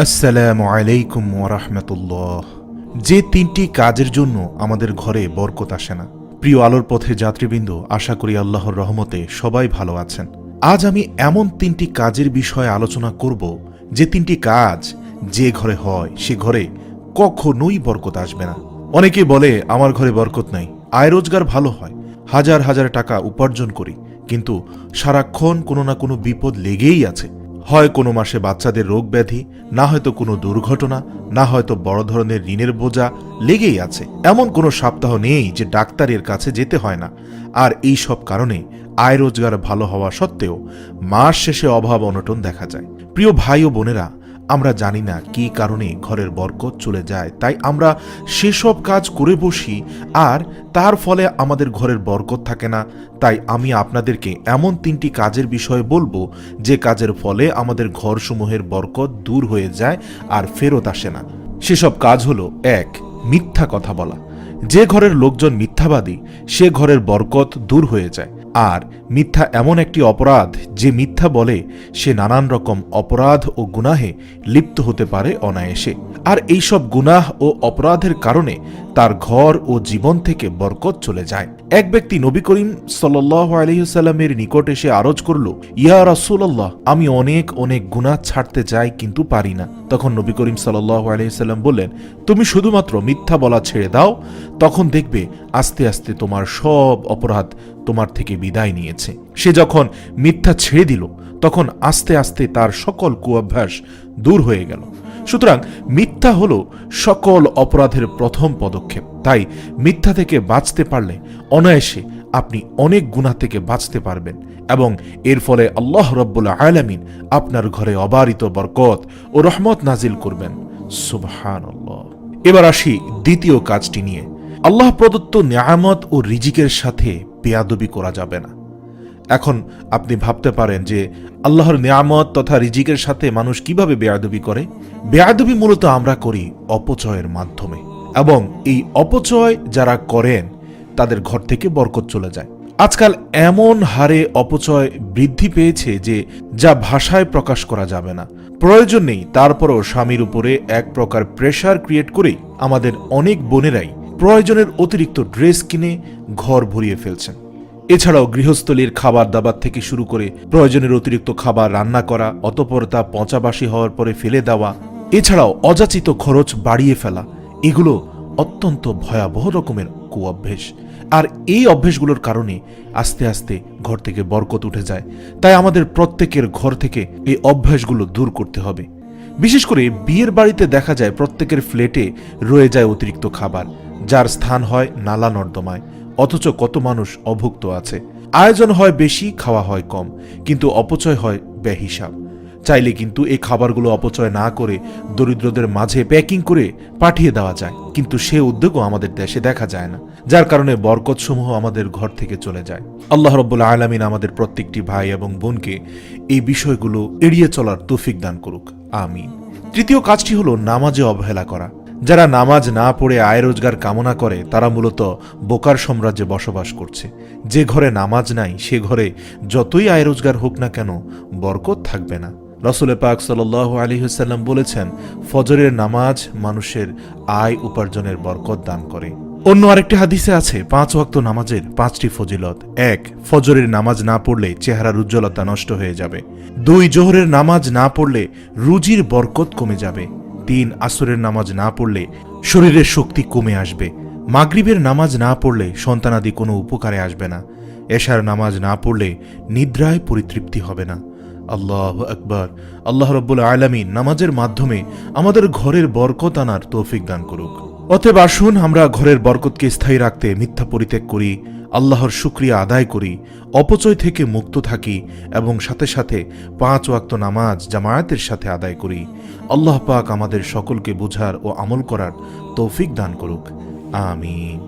আসসালামু আলাইকুম ওয়া রাহমাতুল্লাহ। যে তিনটি কাজের জন্য আমাদের ঘরে বরকত আসে না। প্রিয় আলোর পথে যাত্রীবৃন্দ, আশা করি আল্লাহর রহমতে সবাই ভালো আছেন। আজ আমি এমন তিনটি কাজের বিষয়ে আলোচনা করব, যে তিনটি কাজ যে ঘরে হয় সে ঘরে কখনোই বরকত আসবে না। অনেকে বলে আমার ঘরে বরকত নাই, আয় রোজগার ভালো হয়, হাজার হাজার টাকা উপার্জন করি, কিন্তু সারাক্ষণ কোনো না কোনো বিপদ লেগেই আছে। হয় কোনো মাসে বাচ্চাদের রোগ ব্যাধি, না হয়তো কোনো দুর্ঘটনা, না হয়তো বড় ধরনের ঋণের বোঝা লেগেই আছে। এমন কোনো সপ্তাহ নেই যে ডাক্তারের কাছে যেতে হয় না। আর এই সব কারণে আয় রোজগার ভালো হওয়া সত্ত্বেও মাস শেষে অভাব অনটন দেখা যায়। প্রিয় ভাই ও বোনেরা, আমরা জানি না কী কারণে ঘরের বরকত চলে যায়, তাই আমরা সেসব কাজ করে বসি আর তার ফলে আমাদের ঘরের বরকত থাকে না। তাই আমি আপনাদেরকে এমন তিনটি কাজের বিষয়ে বলবো, যে কাজের ফলে আমাদের ঘরসমূহের বরকত দূর হয়ে যায় আর ফেরত আসে না। সেসব কাজ হলো: 1. মিথ্যা কথা বলা। যে ঘরের লোকজন মিথ্যাবাদী, সে ঘরের বরকত দূর হয়ে যায়। আর মিথ্যা এমন একটি অপরাধ, যে মিথ্যা বলে সে নানান রকম অপরাধ ও গুনাহে লিপ্ত হতে পারে অনায়াসে। আর এইসব গুনাহ ও অপরাধের কারণে তার ঘর ও জীবন থেকে বরকত চলে যায়। এক ব্যক্তি নবী করিম সাল্লাল্লাহু আলাইহি ওয়াসাল্লামের নিকট এসে আরজ করল, ইয়া রাসূলুল্লাহ, আমি অনেক অনেক গুনাহ ছাড়তে চাই, কিন্তু পারি না। তখন নবী করিম সাল্লাল্লাহু আলাইহি ওয়াসাল্লাম বললেন, তুমি শুধুমাত্র মিথ্যা বলা ছেড়ে দাও, তখন দেখবে আস্তে আস্তে তোমার সব অপরাধ তোমার থেকে বিদায় নিয়েছে। সে যখন মিথ্যা ছেড়ে দিল, তখন আস্তে আস্তে তার সকল কুঅভ্যাস দূর হয়ে গেল। সুতরাং মিথ্যা হলো সকল অপরাধের প্রথম পদক্ষেপ। তাই মিথ্যা থেকে বাঁচতে পারলে অনায়াসে আপনি অনেক গুনাহ থেকে বাঁচতে পারবেন, এবং এর ফলে আল্লাহ রাব্বুল আলামিন আপনার ঘরে অবারিত বরকত ও রহমত নাজিল করবেন। সুবহানাল্লাহ। এবার আসি দ্বিতীয় কাজটি নিয়ে। আল্লাহ প্রদত্ত নিয়ামত ও রিজিকের সাথে বেয়াদবি করা যাবে না। এখন আপনি ভাবতে পারেন যে আল্লাহর নিয়ামত তথা রিজিকের সাথে মানুষ কিভাবে বেয়াদবি করে। বেয়াদবি মূলত আমরা করি অপচয়ের মাধ্যমে, এবং এই অপচয় যারা করেন তাদের ঘর থেকে বরকত চলে যায়। আজকাল এমন হারে অপচয় বৃদ্ধি পেয়েছে যে যা ভাষায় প্রকাশ করা যাবে না। প্রয়োজন নেই, তারপরও স্বামীর উপরে এক প্রকার প্রেশার ক্রিয়েট করেই আমাদের অনেক বোনেরাই প্রয়োজনের অতিরিক্ত ড্রেস কিনে ঘর ভরিয়ে ফেলছেন। এছাড়াও গৃহস্থলীর খাবার দাবার থেকে শুরু করে প্রয়োজনের অতিরিক্ত খাবার রান্না করা, অতঃপর তা পচাবাসি হওয়ার পরে ফেলে দেওয়া, এছাড়াও অযাচিত খরচ বাড়িয়ে ফেলা, এগুলো অত্যন্ত ভয়াবহ রকমের কুঅভ্যেস। আর এই অভ্যেসগুলোর কারণে আস্তে আস্তে ঘর থেকে বরকত উঠে যায়। তাই আমাদের প্রত্যেকের ঘর থেকে এই অভ্যাসগুলো দূর করতে হবে। বিশেষ করে বিয়ের বাড়িতে দেখা যায় প্রত্যেকের ফ্ল্যাটে রয়ে যায় অতিরিক্ত খাবার, যার স্থান হয় নালা নর্দমায়, অথচ কত মানুষ অভুক্ত আছে। আয়োজন হয় বেশি, খাওয়া হয় কম, কিন্তু অপচয় হয় বেহিসাব। চাইলে কিন্তু এই খাবারগুলো অপচয় না করে দরিদ্রদের মাঝে প্যাকিং করে পাঠিয়ে দেওয়া যায়, কিন্তু সে উদ্যোগও আমাদের দেশে দেখা যায় না, যার কারণে বরকতসমূহ আমাদের ঘর থেকে চলে যায়। আল্লাহ রাব্বুল আলামিন আমাদের প্রত্যেকটি ভাই এবং বোনকে এই বিষয়গুলো এড়িয়ে চলার তৌফিক দান করুক, আমিন। তৃতীয় কাজটি হলো নামাজে অবহেলা করা। যারা নামাজ না পড়ে আয় রোজগার কামনা করে, তারা মূলত বোকার সাম্রাজ্যে বসবাস করছে। যে ঘরে নামাজ নাই, সে ঘরে যতই আয় রোজগার হোক না কেন, বরকত থাকবে না। রাসূল পাক সাল্লাল্লাহু আলাইহি ওয়াসাল্লাম বলেছেন, ফজরের নামাজ মানুষের আয় উপার্জনের বরকত দান করে। অন্য আরেকটি হাদিসে আছে 5 ওয়াক্ত নামাজের 5টি ফজিলত। 1. ফজরের নামাজ না পড়লে চেহারার উজ্জ্বলতা নষ্ট হয়ে যাবে। 2. জোহরের নামাজ না পড়লে রুজির বরকত কমে যাবে। 3. আসরের নামাজ না পড়লে শরীরের শক্তি কমে আসবে। মাগরিবের নামাজ না পড়লে সন্তানাদি কোনো উপকারে আসবে না। এশার নামাজ না পড়লে নিদ্রায় পরিতৃপ্তি হবে না। আল্লাহু আকবার। আল্লাহ রাব্বুল আলামিন নামাজের মাধ্যমে আমাদের ঘরের বরকত আনার তৌফিক দান করুক। অতএব আসুন আমরা ঘরের বরকতকে স্থায়ী রাখতে মিথ্যা পরিত্যাগ করি, আল্লাহর শুকরিয়া আদায় করি, অপচয় থেকে মুক্ত থাকি, এবং সাথে সাথে 5 ওয়াক্ত নামাজ জামায়াতের সাথে আদায় করি। আল্লাহ পাক আমাদের সকলকে বুঝার ও আমল করার তৌফিক দান করুক, আমিন।